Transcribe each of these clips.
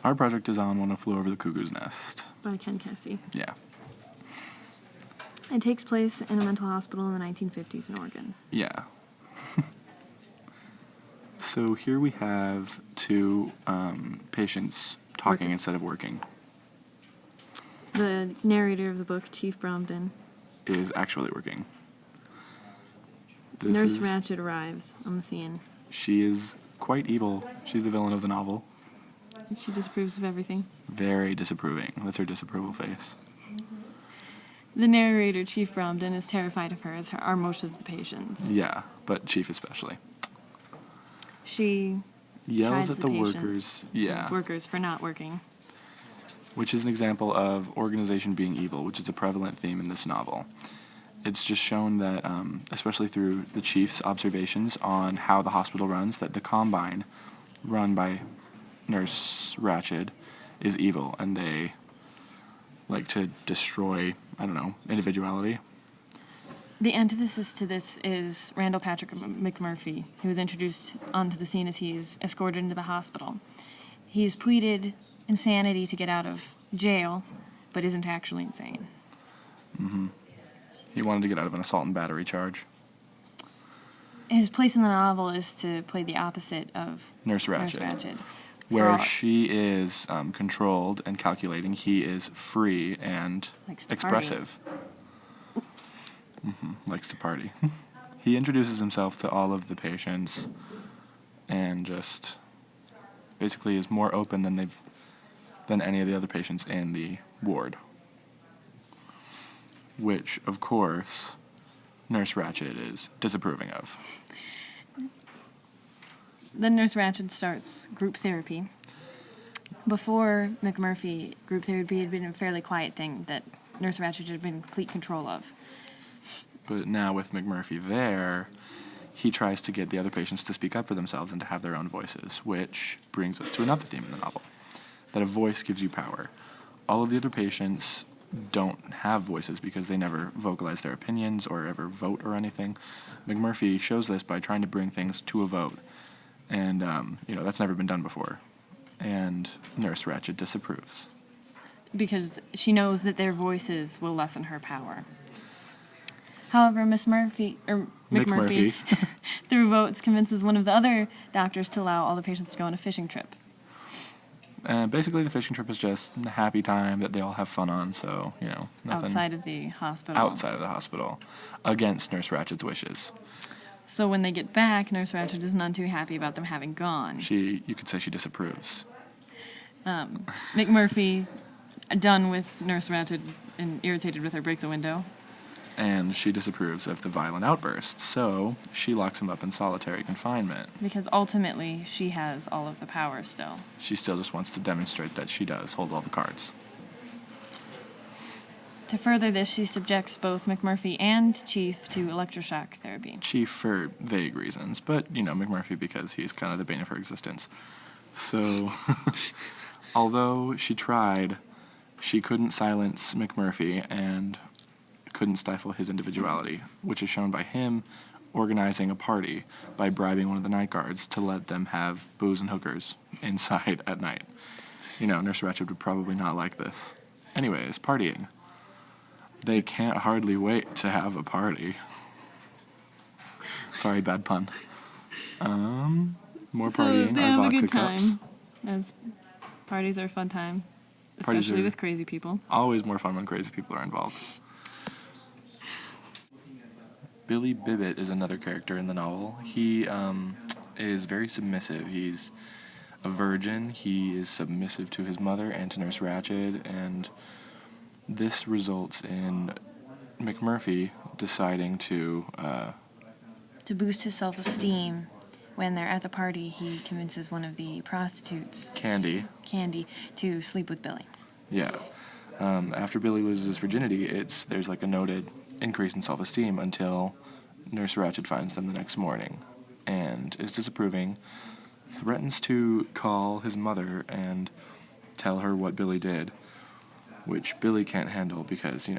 Our project is on One Flew Over the Cuckoo's Nest. By Ken Kesey. Yeah. It takes place in a mental hospital in the 1950s in Oregon. Yeah. So here we have two patients talking instead of working. The narrator of the book, Chief Bromden, Is actually working. Nurse Ratched arrives on the scene. She is quite evil. She's the villain of the novel. She disapproves of everything. Very disapproving. That's her disapproval face. The narrator, Chief Bromden, is terrified of her, as are most of the patients. Yeah, but Chief especially. She Yells chides at the patients, workers. Yeah. Workers for not working. Which is an example of organization being evil, which is a prevalent theme in this novel. It's just shown that, especially through the chief's observations on how the hospital runs, that the Combine, run by Nurse Ratched, is evil, and they like to destroy, individuality. The antithesis to this is Randall Patrick McMurphy, who is introduced onto the scene as he is escorted into the hospital. He's pleaded insanity to get out of jail, but isn't actually insane. Mm-hmm. He wanted to get out of an assault and battery charge. His place in the novel is to play the opposite of Nurse Ratched. Nurse Ratched. Where she is controlled and calculating, he is free and expressive. Likes to party. He introduces himself to all of the patients and just basically is more open than any of the other patients in the ward. Which, of course, Nurse Ratched is disapproving of. Then Nurse Ratched starts group therapy. Before McMurphy, group therapy had been a fairly quiet thing that Nurse Ratched had been in complete control of. But now with McMurphy there, he tries to get the other patients to speak up for themselves and to have their own voices, which brings us to another theme in the novel, that a voice gives you power. All of the other patients don't have voices because they never vocalize their opinions or ever vote or anything. McMurphy shows this by trying to bring things to a vote, and that's never been done before. And Nurse Ratched disapproves. Because she knows that their voices will lessen her power. However, McMurphy, through votes, convinces one of the other doctors to allow all the patients to go on a fishing trip. Basically, the fishing trip is just a happy time that they all have fun on, so, nothing. Outside of the hospital. Outside of the hospital. Against Nurse Ratched's wishes. So when they get back, Nurse Ratched is none too happy about them having gone. You could say she disapproves. McMurphy, done with Nurse Ratched and irritated with her, breaks a window. And she disapproves of the violent outbursts, so she locks him up in solitary confinement. Because ultimately, she has all of the power still. She still just wants to demonstrate that she does hold all the cards. To further this, she subjects both McMurphy and Chief to electroshock therapy. Chief for vague reasons, but, McMurphy because he's kind of the bane of her existence. So, although she tried, she couldn't silence McMurphy and couldn't stifle his individuality, which is shown by him organizing a party by bribing one of the night guards to let them have booze and hookers inside at night. Nurse Ratched would probably not like this. Anyways, partying. They can't hardly wait to have a party. Sorry, bad pun. More partying, they our have vodka a good cups. time, as parties are a fun time, especially with crazy people. Always more fun when crazy people are involved. Billy Bibbit is another character in the novel. He is very submissive. He's a virgin. He is submissive to his mother and to Nurse Ratched, and this results in McMurphy deciding to boost his self-esteem. When they're at the party, he convinces one of the prostitutes, Candy, to sleep with Billy. Yeah. After Billy loses his virginity, there's like a noted increase in self-esteem until Nurse Ratched finds them the next morning and is disapproving, threatens to call his mother and tell her what Billy did, which Billy can't handle because,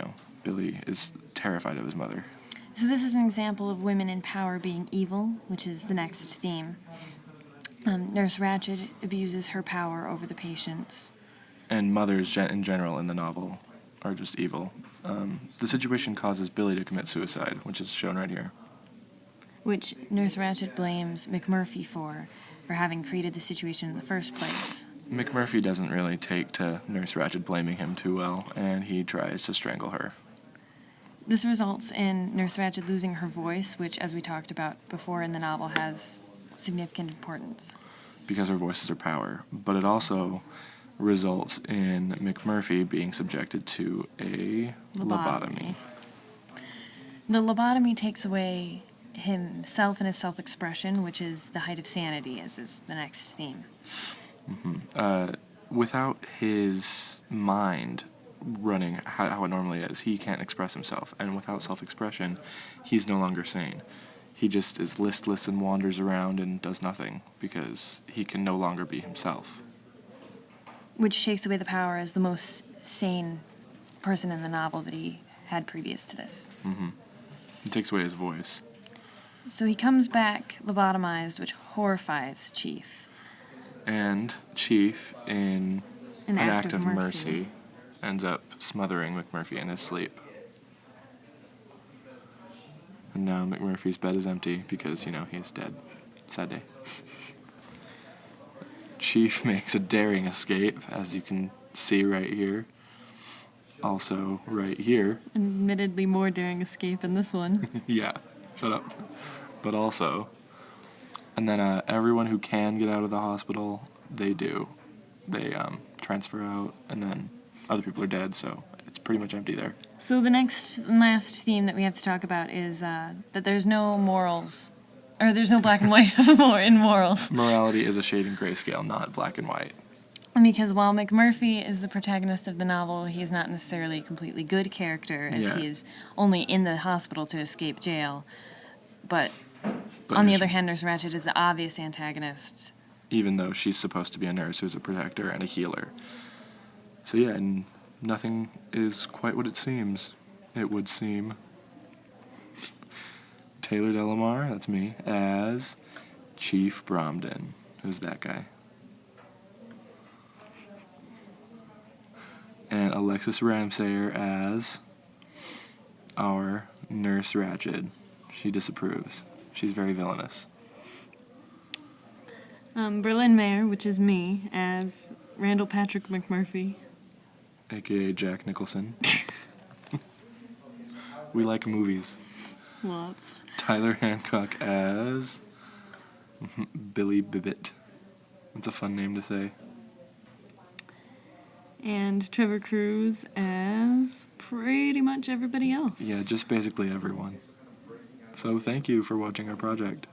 Billy is terrified of his mother. So this is an example of women in power being evil, which is the next theme. Nurse Ratched abuses her power over the patients. And mothers in general in the novel are just evil. The situation causes Billy to commit suicide, which is shown right here. Which Nurse Ratched blames McMurphy for having created the situation in the first place. McMurphy doesn't really take to Nurse Ratched blaming him too well, and he tries to strangle her. This results in Nurse Ratched losing her voice, which, as we talked about before in the novel, has significant importance. Because her voice is her power. But it also results in McMurphy being subjected to a lobotomy. The lobotomy takes away himself and his self-expression, which is the height of sanity, as is the next theme. Without his mind running how it normally is, he can't express himself. And without self-expression, he's no longer sane. He just is listless and wanders around and does nothing because he can no longer be himself. Which takes away the power as the most sane person in the novel that he had previous to this. It takes away his voice. So he comes back lobotomized, which horrifies Chief. And Chief, in An act of mercy, ends up smothering McMurphy in his sleep. And now McMurphy's bed is empty because, he's dead. Sad day. Chief makes a daring escape, as you can see right here. Also, right here. Admittedly more daring escape in this one. Yeah, shut up. But also, and then everyone who can get out of the hospital, they do. They transfer out, and then other people are dead, so it's pretty much empty there. So the next and last theme that we have to talk about is that there's no morals, or there's no black and white in morals. Morality is a shade in grayscale, not black and white. Because while McMurphy is the protagonist of the novel, he's not necessarily a completely good character, as he is only in the hospital to escape jail. But on the other hand, Nurse Ratched is the obvious antagonist. Even though she's supposed to be a nurse who's a protector and a healer. So yeah, and nothing is quite what it seems. It would seem. Taylor Delamar, that's me, as Chief Bromden. Who's that guy? And Alexis Ramsayer as our Nurse Ratched. She disapproves. She's very villainous. Berlin Mayer, which is me, as Randall Patrick McMurphy. A.k.a. Jack Nicholson. We like movies. Lots. Tyler Hancock as Billy Bibbit. That's a fun name to say. And Trevor Cruz as pretty much everybody else. Yeah, just basically everyone. So thank you for watching our project.